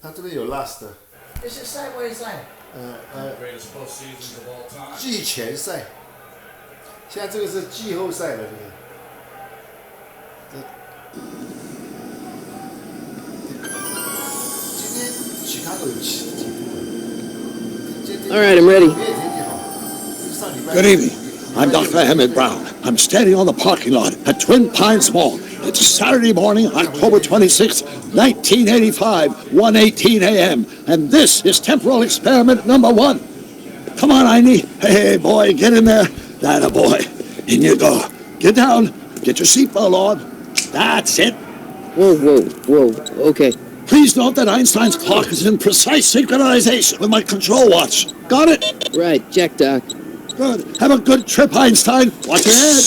他这边有 last。这是赛外赛。季前赛。现在这个是季后赛了，今天其他都有70几度。 All right, I'm ready. Good evening. I'm Dr. Emmett Brown. I'm standing on the parking lot at Twin Pines Mall. It's Saturday morning, October 26th, 1985, 1:18 a.m. And this is temporal experiment number 1. Come on, Einie. Hey, boy, get in there. That a boy. In you go. Get down. Get your seatbelt on. That's it. Whoa. Okay. Please note that Einstein's clock is in precise synchronization with my control watch. Got it? Right, check, Doc. Good. Have a good trip, Einstein. Watch your head.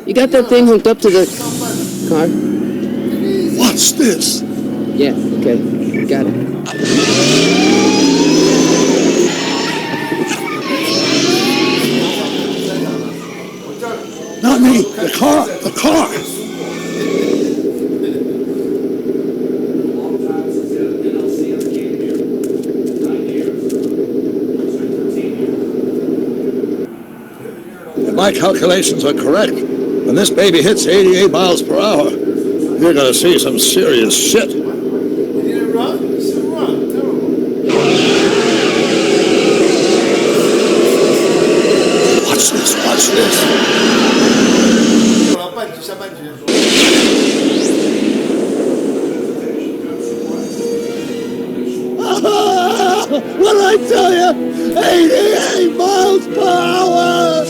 You got that thing hooked up to the car? What's this? Yeah, okay. Got it. Not me. The car. If my calculations are correct, when this baby hits 88 miles per hour, you're going to see some serious shit. Watch this. What did I tell you? 88 miles per hour!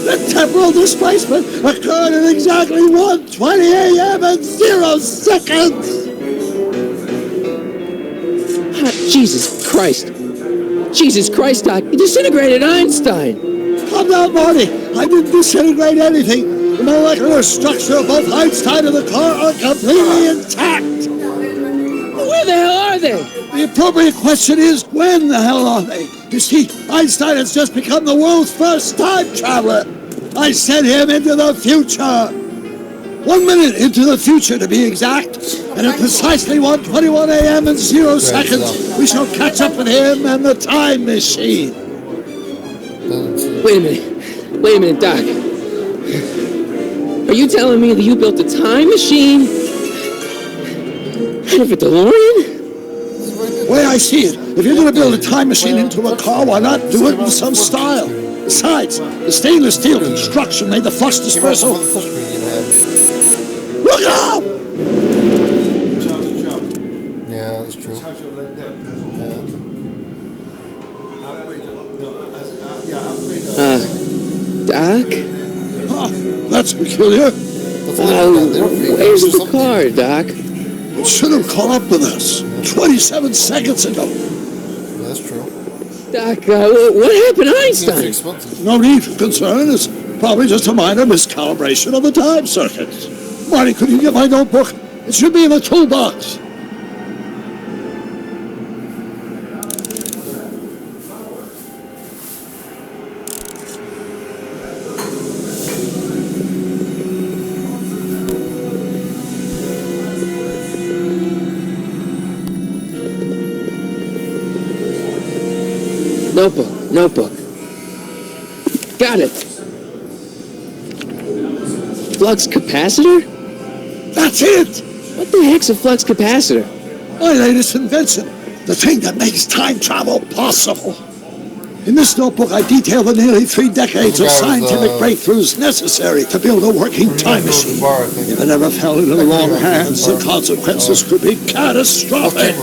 The temporal displacement occurred at exactly 1:20 a.m. and 0 seconds! Jesus Christ, Doc. You disintegrated Einstein. Calm down, Marty. I didn't disintegrate anything. The molecular structure of both Einstein and the car are completely intact. Where the hell are they? The appropriate question is, when the hell are they? You see, Einstein has just become the world's first time traveler. I sent him into the future. 1 minute into the future, to be exact. And at precisely 1:21 a.m. and 0 seconds, we shall catch up with him and the time machine. Wait a minute, Doc. Are you telling me that you built a time machine out of a DeLorean? The way I see it, if you're going to build a time machine into a car, why not do it in some style? Besides, the stainless steel construction made the flux dispersal. Look out! Yeah, that's true. Doc? Huh, that's peculiar. Where's the car, Doc? It should have caught up with us 27 seconds ago. That's true. Doc, what happened to Einstein? No need for concern. It's probably just a minor miscalibration of the time circuits. Marty, could you get my notebook? It should be in the toolbox. Notebook. Got it. Flux capacitor? That's it! What the heck's a flux capacitor? My latest invention. The thing that makes time travel possible. In this notebook, I detail the nearly 3 decades of scientific breakthroughs necessary to build a working time machine. If it ever fell into the wrong hands, the consequences could be catastrophic.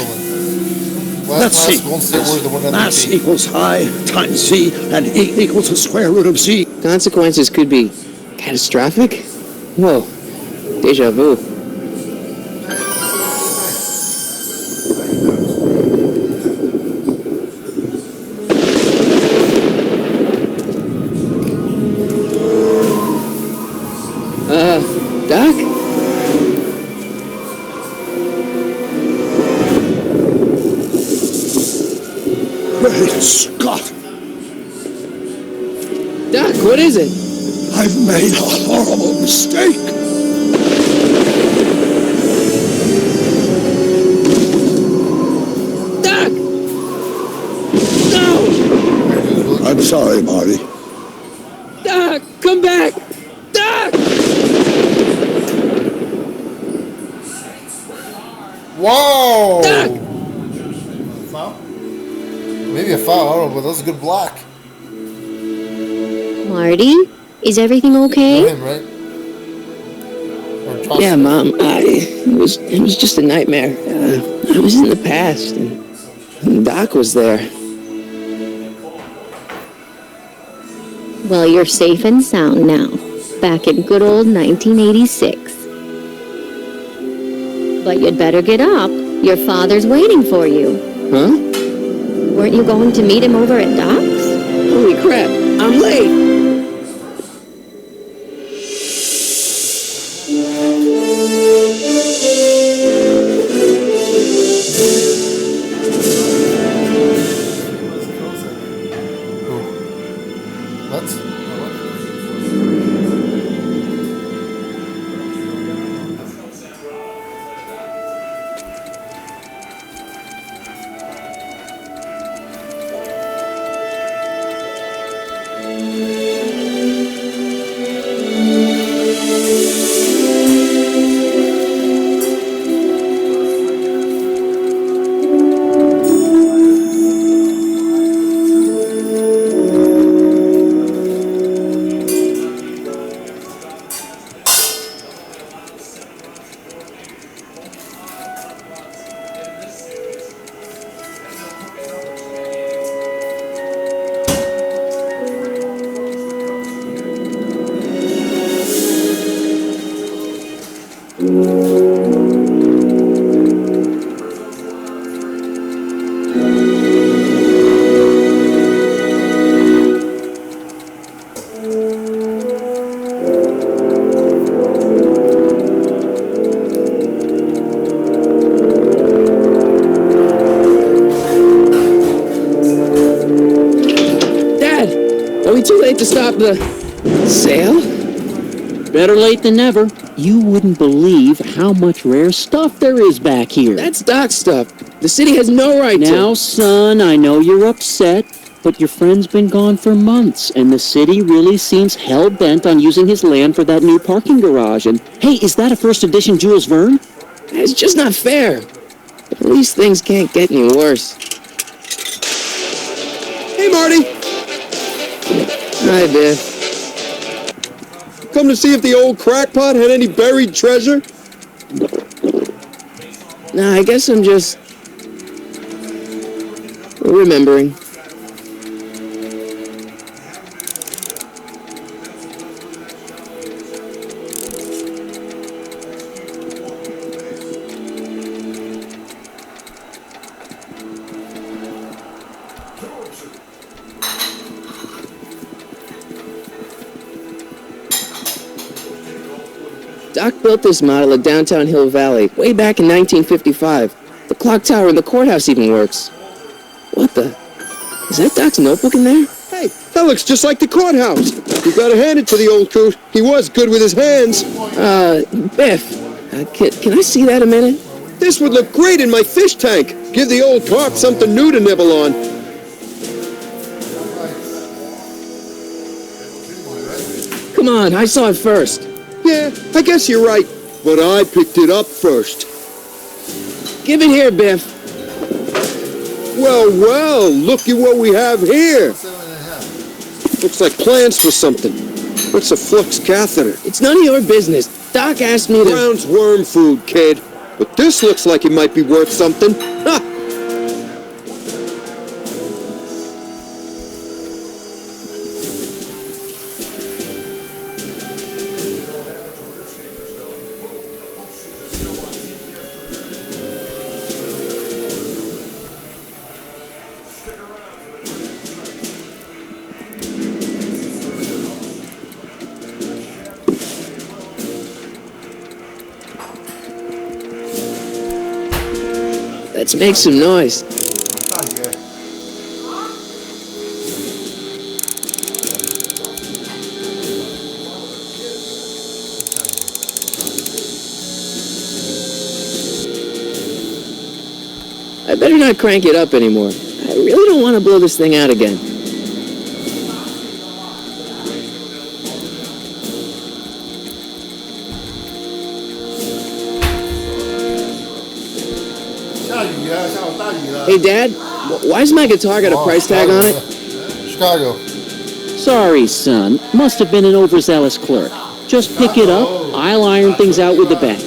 Let's see. Mass equals I times Z, and E equals the square root of Z. Consequences could be catastrophic? Whoa. Deja vu. Doc? Great Scott! Doc, what is it? I've made a horrible mistake! Doc! No! I'm sorry, Marty. Doc, come back! Doc! Whoa! Doc! Foul? Maybe a foul, I don't know, but that was a good block. Marty, is everything okay? Him, right? Or Josh. Yeah, Mom, it was just a nightmare. I was in the past, and Doc was there. Well, you're safe and sound now, back in good old 1986. But you'd better get up. Your father's waiting for you. Huh? Weren't you going to meet him over at Doc's? Holy crap, I'm late! What? Are we too late to stop the sale? Better late than never. You wouldn't believe how much rare stuff there is back here. That's Doc's stuff. The city has no right to. Now, son, I know you're upset, but your friend's been gone for months, and the city really seems hell-bent on using his land for that new parking garage. And, hey, is that a first edition Jules Verne? It's just not fair. But at least things can't get any worse. Hey, Marty. Hi, Biff. Come to see if the old crackpot had any buried treasure? Nah, I guess I'm just remembering. Doc built this model at downtown Hill Valley way back in 1955. The clock tower in the courthouse even works. What the? Is that Doc's notebook in there? Hey, that looks just like the courthouse. You gotta hand it to the old coot. He was good with his hands. Biff, can I see that a minute? This would look great in my fish tank. Give the old carp something new to nibble on. Come on, I saw it first. Yeah, I guess you're right. But I picked it up first. Give it here, Biff. Well, well, looky what we have here. Looks like plans for something. What's a flux catheter? It's none of your business. Doc asked me to... Brown's worm food, kid. But this looks like it might be worth something. Ha! Let's make some noise. I better not crank it up anymore. I really don't want to blow this thing out again. Hey, Dad, why's my guitar got a price tag on it? Chicago. Sorry, son. Must have been an overzealous clerk. Just pick it up. I'll iron things out with the bank.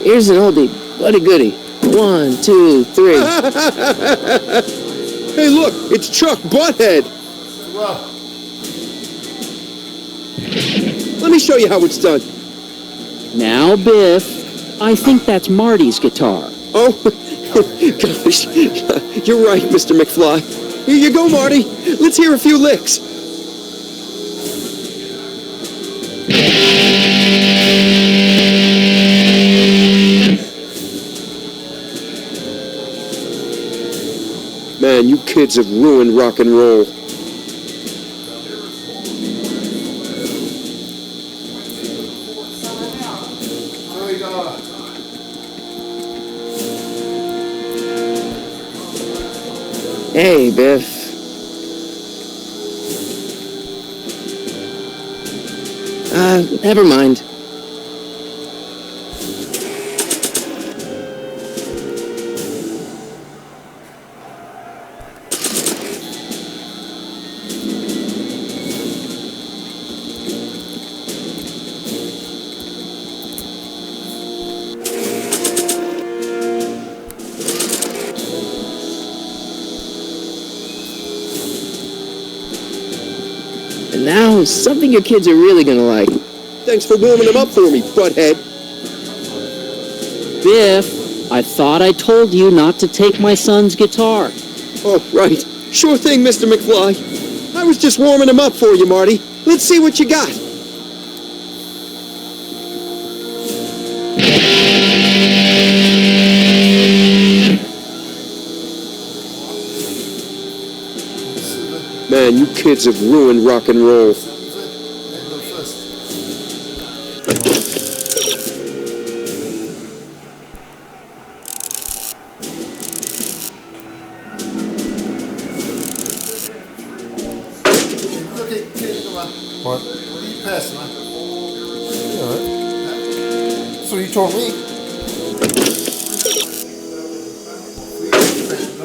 Here's an oldie, but a goodie. 1, 2, 3. Hey, look, it's Chuck Butthead. Let me show you how it's done. Now, Biff, I think that's Marty's guitar. Oh, gosh, you're right, Mr. McFly. Here you go, Marty. Let's hear a few licks. Man, you kids have ruined rock and roll. Hey, Biff. Never mind. And now, something your kids are really gonna like. Thanks for warming them up for me, butthead. Biff, I thought I told you not to take my son's guitar. Oh, right. Sure thing, Mr. McFly. I was just warming him up for you, Marty. Let's see what you got. Man, you kids have ruined rock and roll. What? What are you passing, man? You know it. That's what you told me.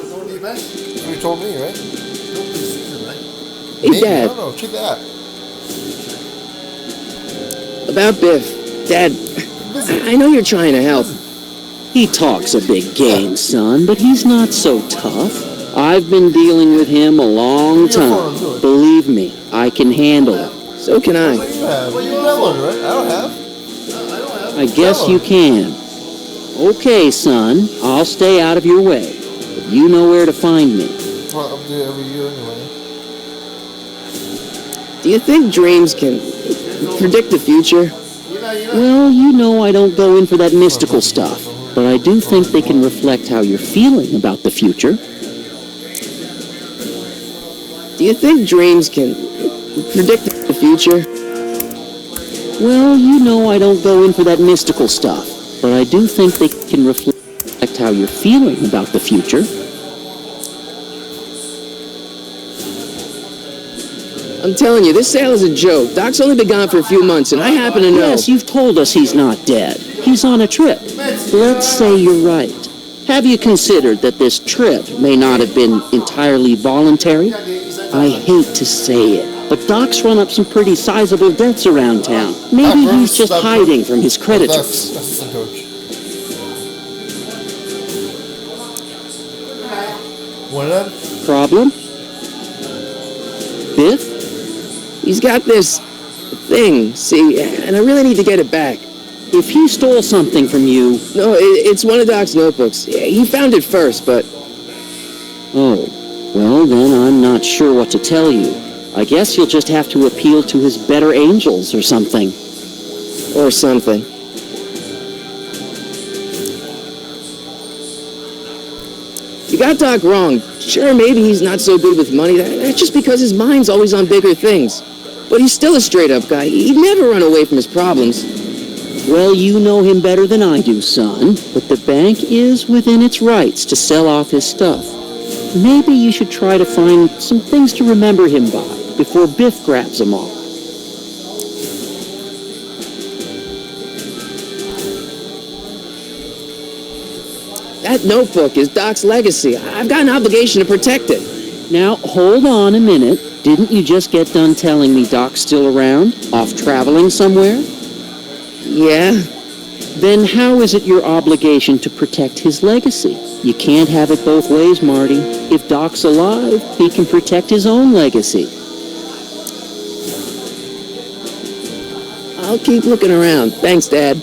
Don't do your best. That's what you told me, right? Don't be season, right? Hey, Maybe, Dad. I don't know. Check that. About Biff. Dad, I know you're trying to help. He talks a big game, son, but he's not so tough. I've been dealing with him a long time. Believe me, I can handle it. So can I. What do you have? You downloaded, right? I don't have. I guess you can. Okay, son, I'll stay out of your way. But you know where to find me. Well, I'll do it every year anyway. Do you think dreams can predict the future? Well, you know I don't go in for that mystical stuff, but I do think they can reflect how you're feeling about the future. Do you think dreams can predict the future? Well, you know I don't go in for that mystical stuff, but I do think they can reflect how you're feeling about the future. I'm telling you, this sale is a joke. Doc's only been gone for a few months, and I happen to know. Yes, you've told us he's not dead. He's on a trip. Let's say you're right. Have you considered that this trip may not have been entirely voluntary? I hate to say it, but Doc's run up some pretty sizable debts around town. Maybe he's just hiding from his creditors. That's the coach. What then? Problem? Biff? He's got this thing, see, and I really need to get it back. If he stole something from you... No, it's one of Doc's notebooks. He found it first, but... Oh, well then I'm not sure what to tell you. I guess you'll just have to appeal to his better angels or something. Or something. You got Doc wrong. Sure, maybe he's not so good with money. That's just because his mind's always on bigger things. But he's still a straight-up guy. He'd never run away from his problems. Well, you know him better than I do, son. But the bank is within its rights to sell off his stuff. Maybe you should try to find some things to remember him by before Biff grabs them all. That notebook is Doc's legacy. I've got an obligation to protect it. Now, hold on a minute. Didn't you just get done telling me Doc's still around? Off traveling somewhere? Yeah? Then how is it your obligation to protect his legacy? You can't have it both ways, Marty. If Doc's alive, he can protect his own legacy. I'll keep looking around. Thanks, Dad.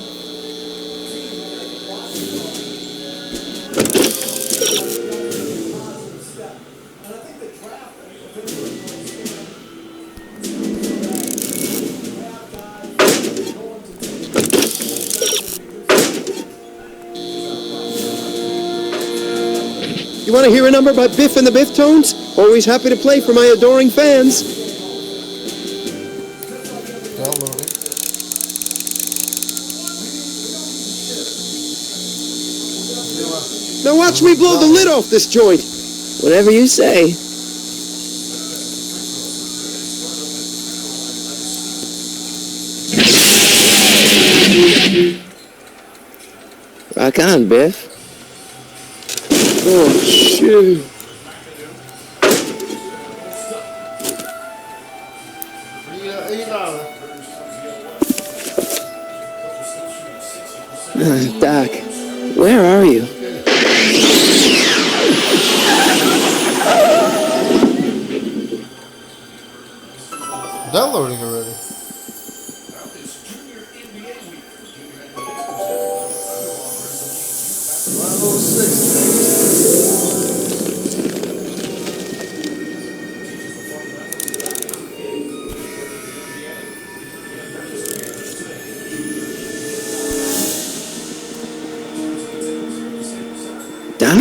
You want to hear a number by Biff and the Biff-Tones? Always happy to play for my adoring fans. Downloading. Now watch me blow the lid off this joint. Whatever you say. Rock on, Biff. Oh, shit. Doc, where are you? Downloading already. Doc?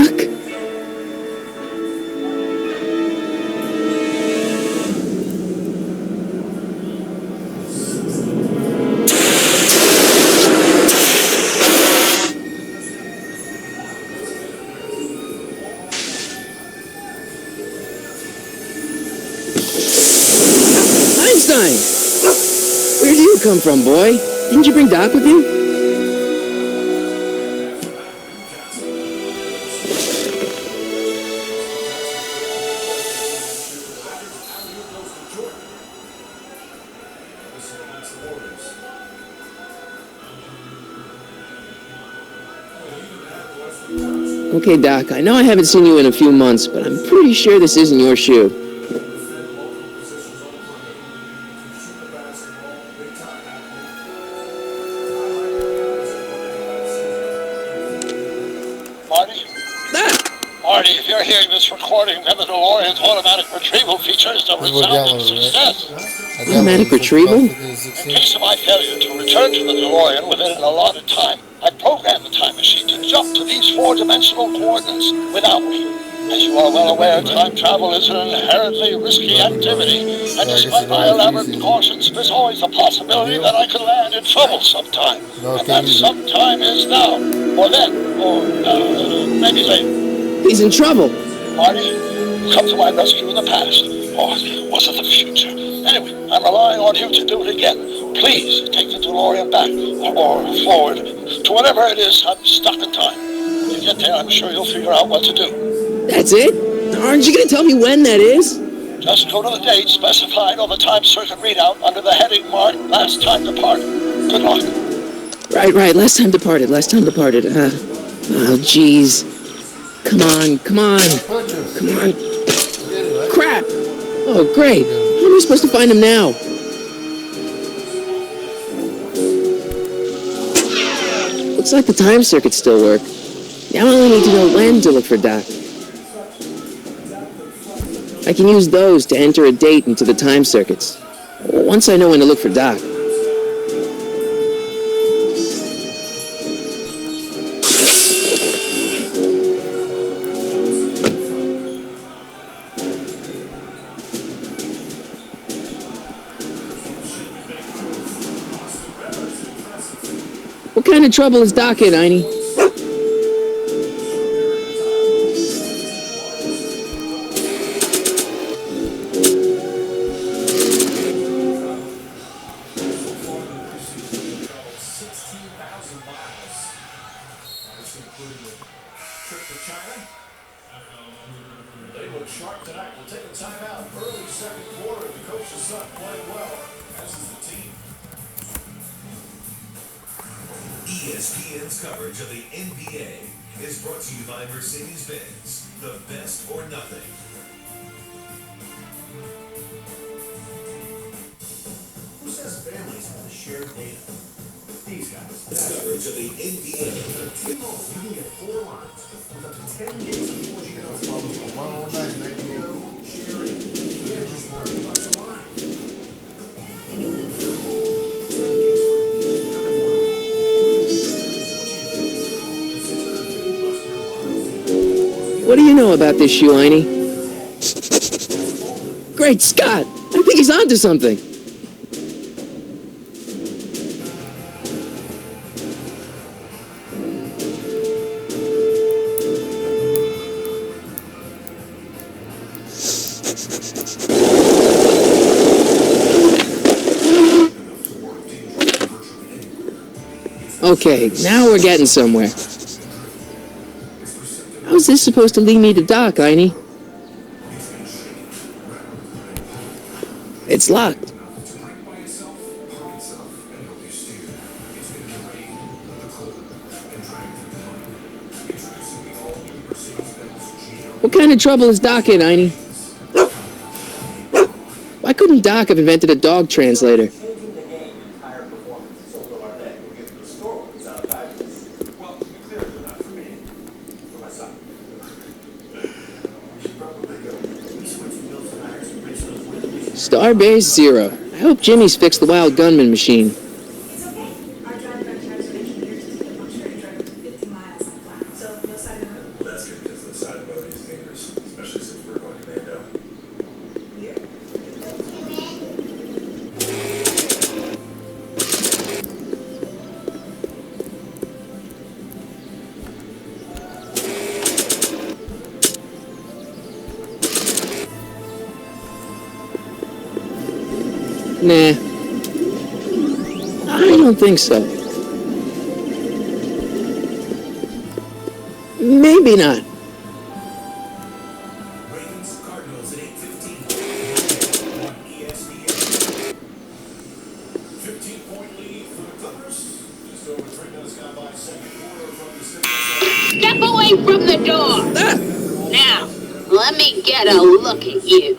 Einstein! Where do you come from, boy? Didn't you bring Doc with you? Okay, Doc, I know I haven't seen you in a few months, but I'm pretty sure this isn't your shoe. Marty? Marty, if you're hearing this recording, then the DeLorean's automatic retrieval feature is a resounding success. Automatic retrieval? In case of my failure to return to the DeLorean within an allotted time, I programmed the time machine to jump to these four-dimensional coordinates without me. As you are well aware, time travel is an inherently risky activity, and despite my elaborate precautions, there's always a possibility that I could land in trouble sometime. And that sometime is now, or then, or maybe later. He's in trouble. Marty, you come to my rescue in the past, or was it the future? Anyway, I'm relying on you to do it again. Please take the DeLorean back, or forward, to whatever it is. I'm stuck in time. When you get there, I'm sure you'll figure out what to do. That's it? Aren't you going to tell me when that is? Just go to the date specified on the time circuit readout under the heading marked Last Time Departed. Good luck. Right. Last time departed. Oh, jeez. Come on. Crap. Oh, great. How am I supposed to find him now? Looks like the time circuits still work. Now I only need to know when to look for Doc. I I can use those to enter a date into the time circuits. Once I know when to look for Doc. What kind of trouble is Doc in, Einie? ESPN's coverage of the NBA is brought to you by Mercedes-Benz, the best or nothing. Who says families have to share data? These guys. Coverage of the NBA. You can get 4 lines with up to 10 gigs of 4G sharing. Yeah, just $30 a line. What do you know about this shoe, Einie? Great Scott! I think he's onto something. Okay, now we're getting somewhere. How's this supposed to lead me to Doc, Einie? It's locked. What kind of trouble is Doc in, Einie? Why couldn't Doc have invented a dog translator? Starbase 0. I hope Jimmy's fixed the wild gunman machine. It's okay. Our driver got charged for making your ticket. I'm sure he drove 50 miles on flat. So no side of the road. Well, that's good because the side of the road is dangerous, especially since we're going to Mando. Nah. I don't think so. Maybe not. Ravens Cardinals at 8:15 on ESPN. 15-point lead for the Clippers. Just over 3 minutes gone by. Second quarter from the Step away from the door. Now, let me get a look at you.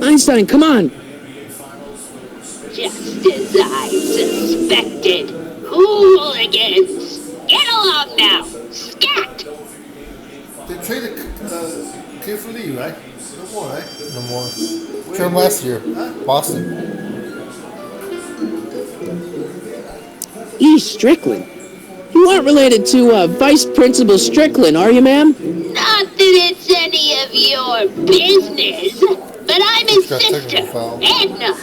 Einstein, come on. Just as I suspected. Hooligans. Get along now. Scat. They traded Clear for Lee, right? No more, right? No more. Traded him last year. Boston. E. Strickland. You aren't related to Vice Principal Strickland, are you, ma'am? Not that it's any of your business, but I'm his sister, Edna.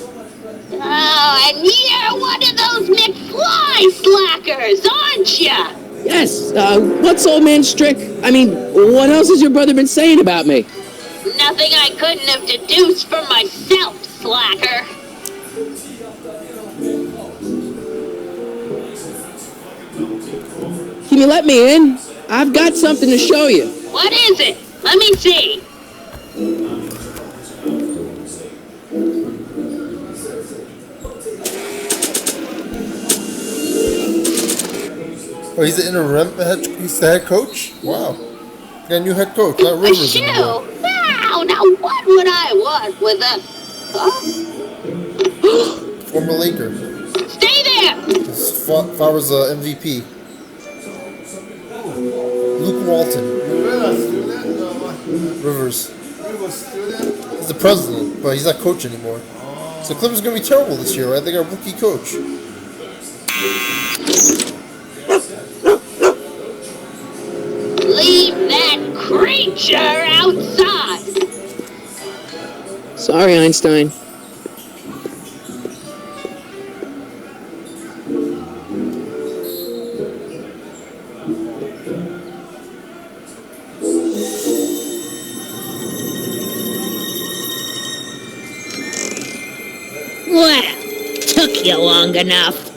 Oh, and you're one of those McFly slackers, aren't ya? Yes. What's old man Strick? I mean, what else has your brother been saying about me? Nothing I couldn't have deduced for myself, slacker. Can you let me in? I've got something to show you. What is it? Let me see. Oh, he's the interim head. He's the head coach. Wow, got a new head coach. Not Rivers A shoe? anymore. Wow, now what would I want with a... Huh? Former Laker. Stay there! His father's MVP. Luke Walton. Rivers. the president, but he's not coach anymore. So Clippers are going to be terrible this year, right? They got a rookie coach. Leave that creature outside! Sorry, Einstein. Well, took you long enough.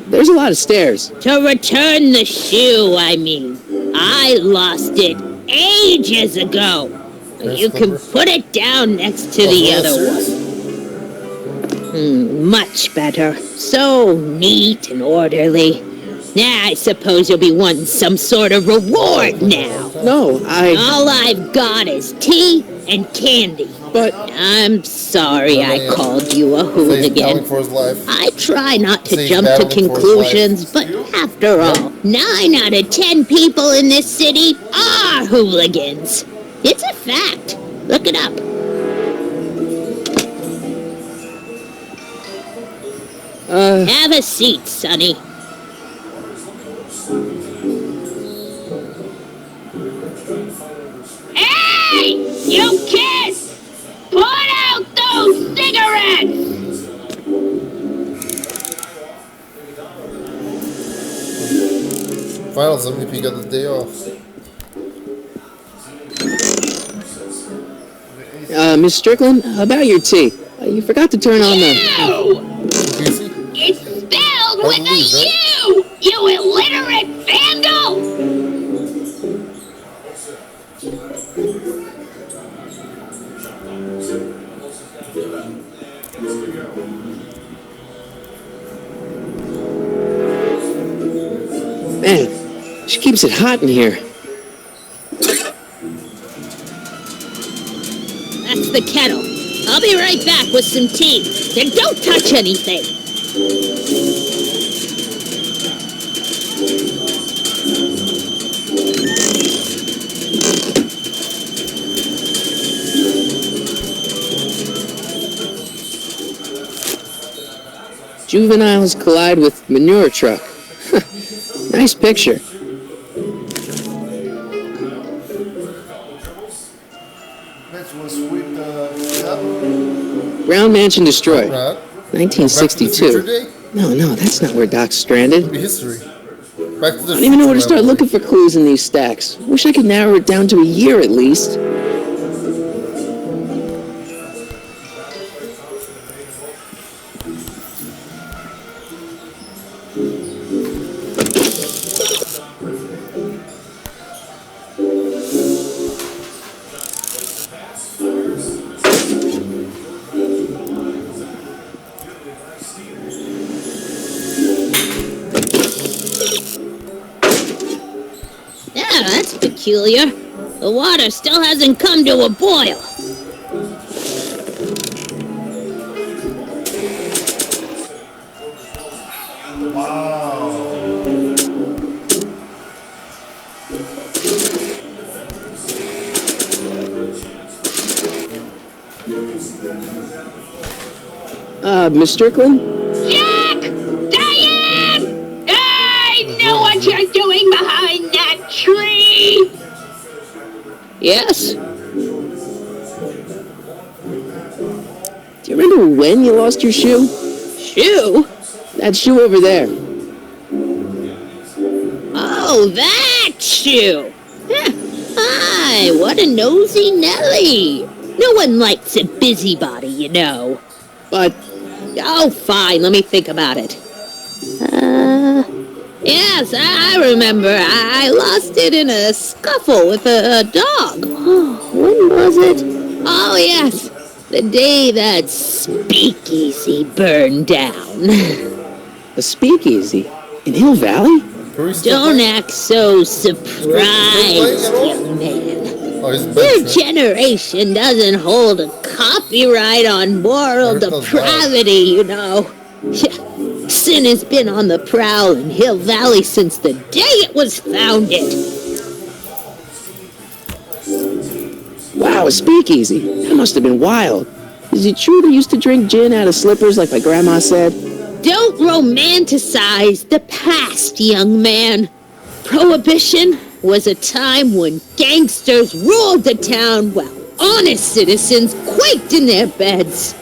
There's a lot of stairs. To return the shoe, I mean. I lost it ages ago. You can put it down next to the other one. Much better. So neat and orderly. Now I suppose you'll be wanting some sort of reward now. No, All I've got is tea and candy. But I'm sorry I called you a hooligan. For his life. I try not to He's jump to battling for his conclusions, but after all, 9 out of 10 people in this city are hooligans. It's a fact. Look it up. Have a seat, Sonny. Hey! You kids! Put out those cigarettes! Finals MVP got the day off. Miss Strickland, about your tea. You forgot to turn on the... It's spelled with a U! You illiterate vandal! Man, she keeps it hot in here. That's the kettle. I'll be right back with some tea. Then don't touch anything. Juveniles collide with manure truck. Nice picture. Brown Mansion destroyed. 1962. No, that's not where Doc's stranded. History. Back to the I don't even know where to start looking for clues in these stacks. Wish I could narrow it down to a year at least. That's peculiar. The water still hasn't come to a boil. Miss Strickland? Jack! Diane! I know what you're doing behind that tree! Yes? Do you remember when you lost your shoe? Shoe? That shoe over there. Oh, that shoe! Hi, what a nosy Nelly! No one likes a busybody, you know. But... Oh, fine, let me think about it. Yes, I remember. I lost it in a scuffle with a dog. When was it? Oh, yes. The day that speakeasy burned down. A speakeasy? In Hill Valley? Don't act so surprised, young man. Your generation doesn't hold a copyright on moral depravity, you know. Sin has been on the prowl in Hill Valley since the day it was founded. Wow. Wow, a speakeasy. That must have been wild. Is it true they used to drink gin out of slippers like my grandma said? Don't romanticize the past, young man. Prohibition was a time when gangsters ruled the town while honest citizens quaked in their beds.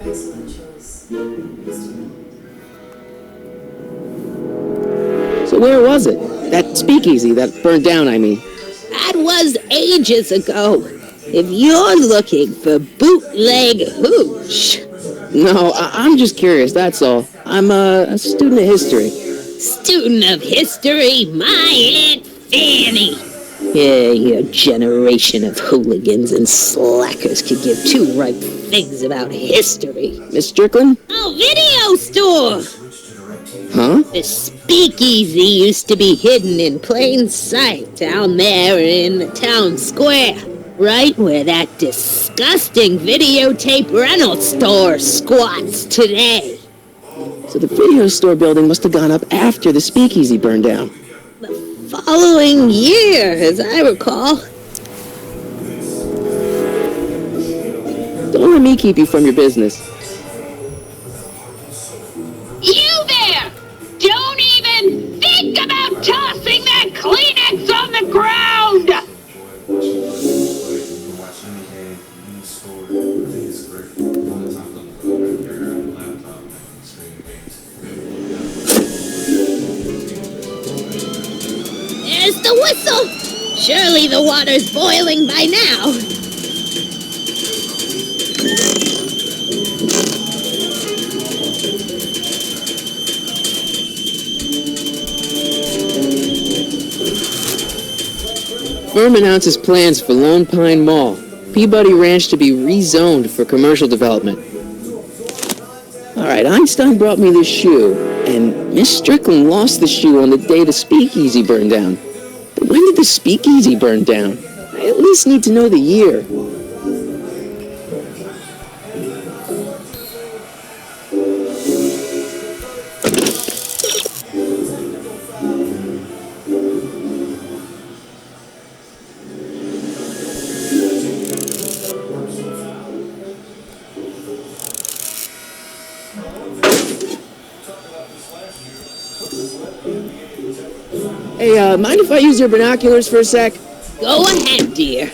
Excellent choice. So where was it? That speakeasy that burned down, I mean. That was ages ago. If you're looking for bootleg hooch. No, I'm just curious, that's all. I'm a student of history. Student of history, my Aunt Fanny. Yeah, your generation of hooligans and slackers could give two ripe figs about history. Miss Strickland? Oh, video store! Huh? The speakeasy used to be hidden in plain sight down there in the town square. Right where that disgusting videotape rental store squats today. So the video store building must have gone up after the speakeasy burned down. Following year, as I recall. Don't let me keep you from your business. You there! Don't even think about tossing that Kleenex on the ground! There's the whistle! Surely the water's boiling by now. Firm announces plans for Lone Pine Mall. Peabody Ranch to be rezoned for commercial development. Alright, Einstein brought me this shoe, and Miss Strickland lost the shoe on the day the speakeasy burned down. But when did the speakeasy burn down? I at least need to know the year. Hey, mind if I use your binoculars for a sec? Go ahead, dear.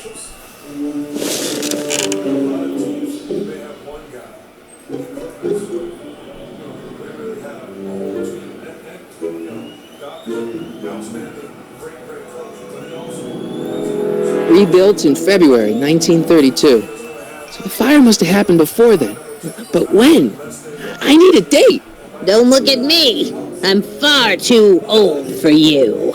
Rebuilt in February 1932. So the fire must have happened before then. But when? I need a date. Don't look at me. I'm far too old for you.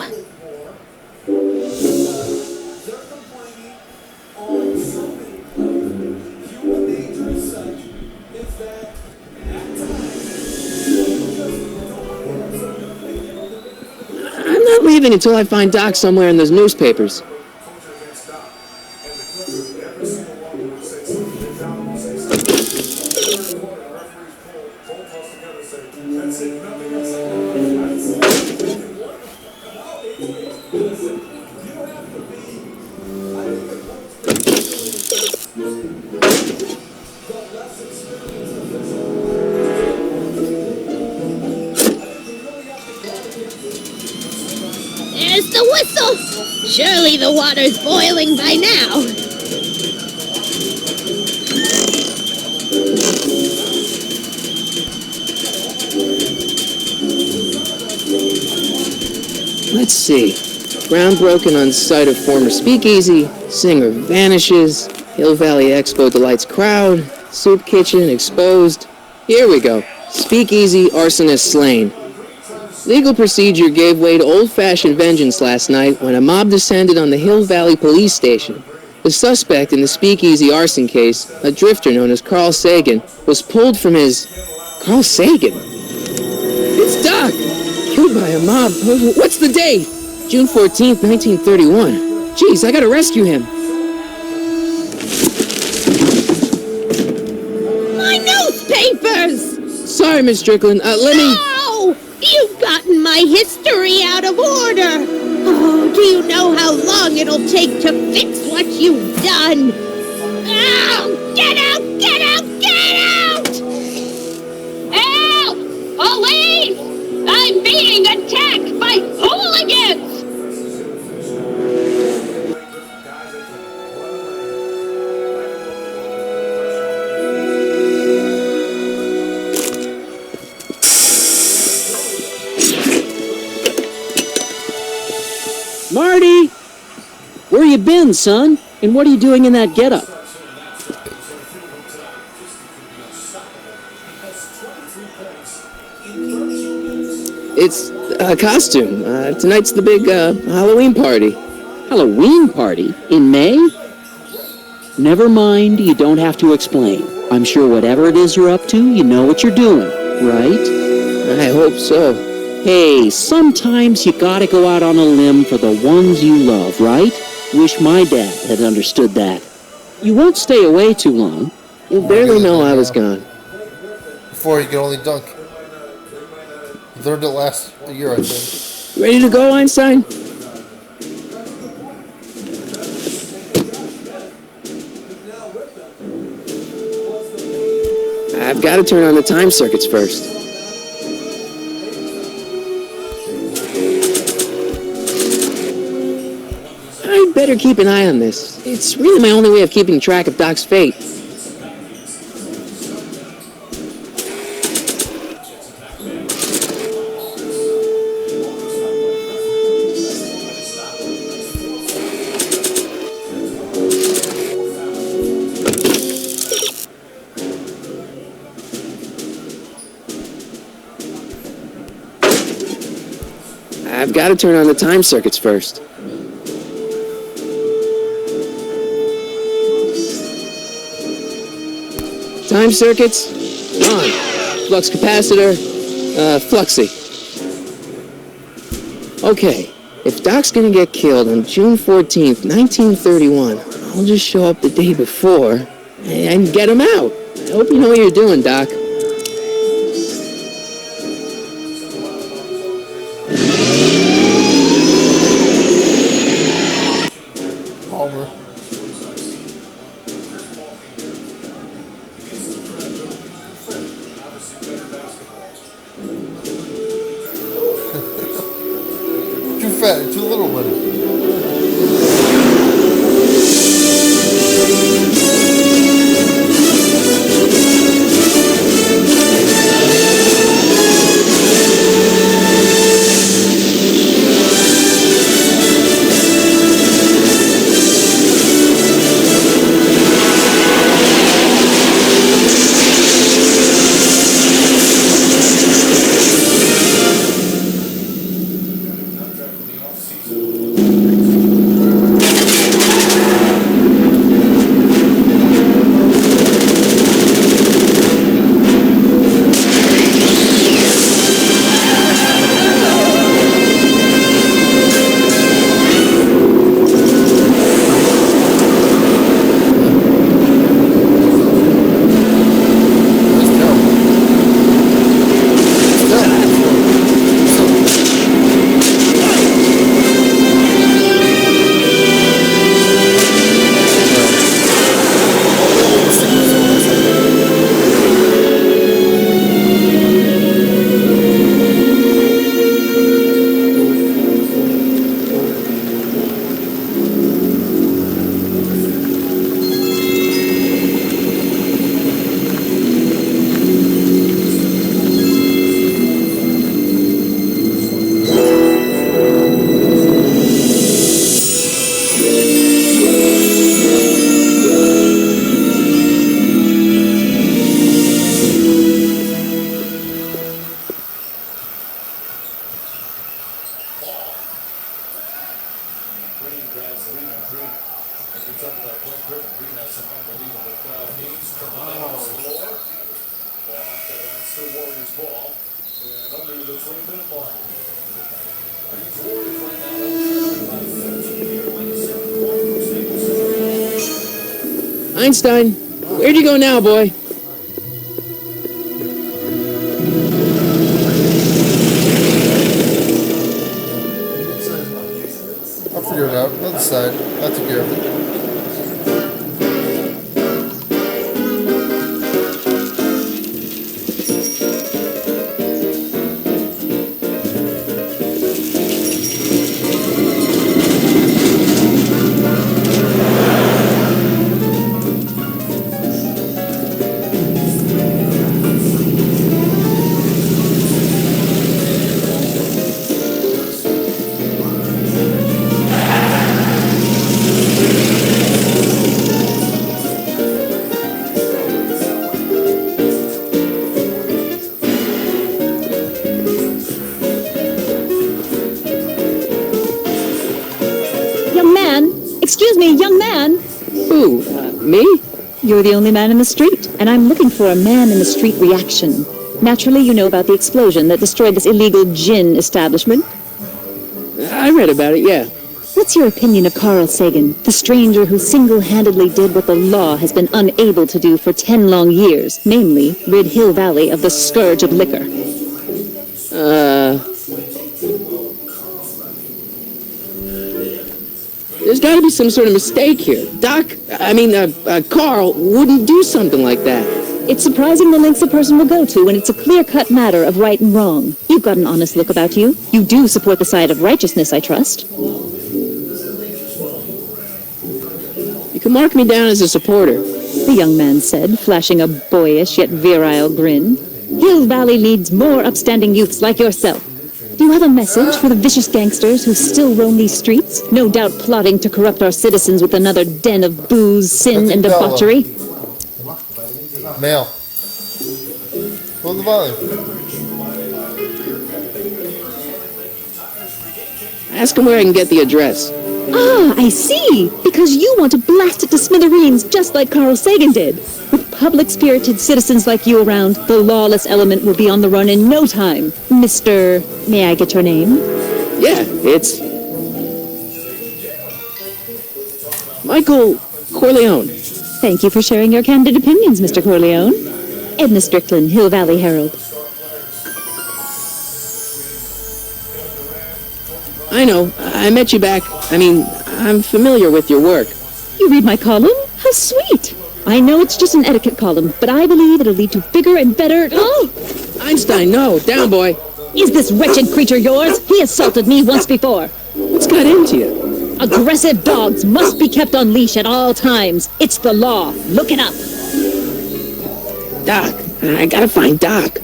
I'm not leaving until I find Doc somewhere in those newspapers. There's the whistle! Surely the water's boiling by now. Let's see. Ground broken on site of former speakeasy. Singer vanishes. Hill Valley Expo delights crowd. Soup kitchen exposed. Here we go. Speakeasy arsonist slain. Legal procedure gave way to old-fashioned vengeance last night when a mob descended on the Hill Valley Police Station. The suspect in the speakeasy arson case, a drifter known as Carl Sagan, was pulled from his... Carl Sagan? It's Doc! Killed by a mob. What's the date? June 14th, 1931. Jeez, I gotta rescue him. My newspapers! So sorry, Miss Strickland. Let me... No! You've gotten my history out of order! Oh, do you know how long it'll take to fix what you've done? Ow! Get out! Get out! Get out! Help! Police! I'm being attacked by hooligans! Marty! Where you been, son? And what are you doing in that getup? It's a costume. Tonight's the big Halloween party. Halloween party? In May? Never mind, you don't have to explain. I'm sure whatever it is you're up to, you know what you're doing, right? I hope so. Hey, sometimes you gotta go out on a limb for the ones you love, right? Wish my dad had understood that. You won't stay away too long. You'll barely know I was gone. Before you could only dunk. You learned it last year, I think. Ready to go, Einstein? I've got to turn on the time circuits first. I'd better keep an eye on this. It's really my only way of keeping track of Doc's fate. I've got to turn on the time circuits first. Time circuits, on. Flux capacitor, fluxy. Okay, if Doc's gonna get killed on June 14th, 1931, I'll just show up the day before and get him out. I hope you know what you're doing, Doc. Palmer. Too fat, too little money. Einstein, where'd you go now, boy? side. I took care of it. Excuse me, young man. Who? Me? You're the only man in the street, and I'm looking for a man in the street reaction. Naturally, you know about the explosion that destroyed this illegal gin establishment. I read about it, yeah. What's your opinion of Carl Sagan, the stranger who single-handedly did what the law has been unable to do for 10 long years, namely, rid Hill Valley of the scourge of liquor? There's got to be some sort of mistake here. Carl wouldn't do something like that. It's surprising the lengths a person will go to when it's a clear-cut matter of right and wrong. You've got an honest look about you. You do support the side of righteousness, I trust. You can mark me down as a supporter, the young man said, flashing a boyish yet virile grin. Hill Valley needs more upstanding youths like yourself. Do you have a message for the vicious gangsters who still roam these streets, no doubt plotting to corrupt our citizens with another den of booze, sin, and debauchery? Mail. Hold the volume. Ask him where I can get the address. Ah, I see. Because you want to blast it to smithereens just like Carl Sagan did. With public-spirited citizens like you around, the lawless element will be on the run in no time. Mr. May I get your name? Yeah, it's Michael Corleone. Thank you for sharing your candid opinions, Mr. Corleone. Edna Strickland, Hill Valley Herald. I know. I met you back. I'm familiar with your work. You read my column? How sweet. I know it's just an etiquette column, but I believe it'll lead to bigger and better... Oh! Einstein, no. Down, boy. Is this wretched creature yours? He assaulted me once before. What's got into you? Aggressive dogs must be kept on leash at all times. It's the law. Look it up. Doc. I gotta find Doc.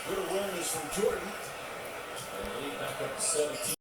Good awareness from Jordan. And the lead back up to 17.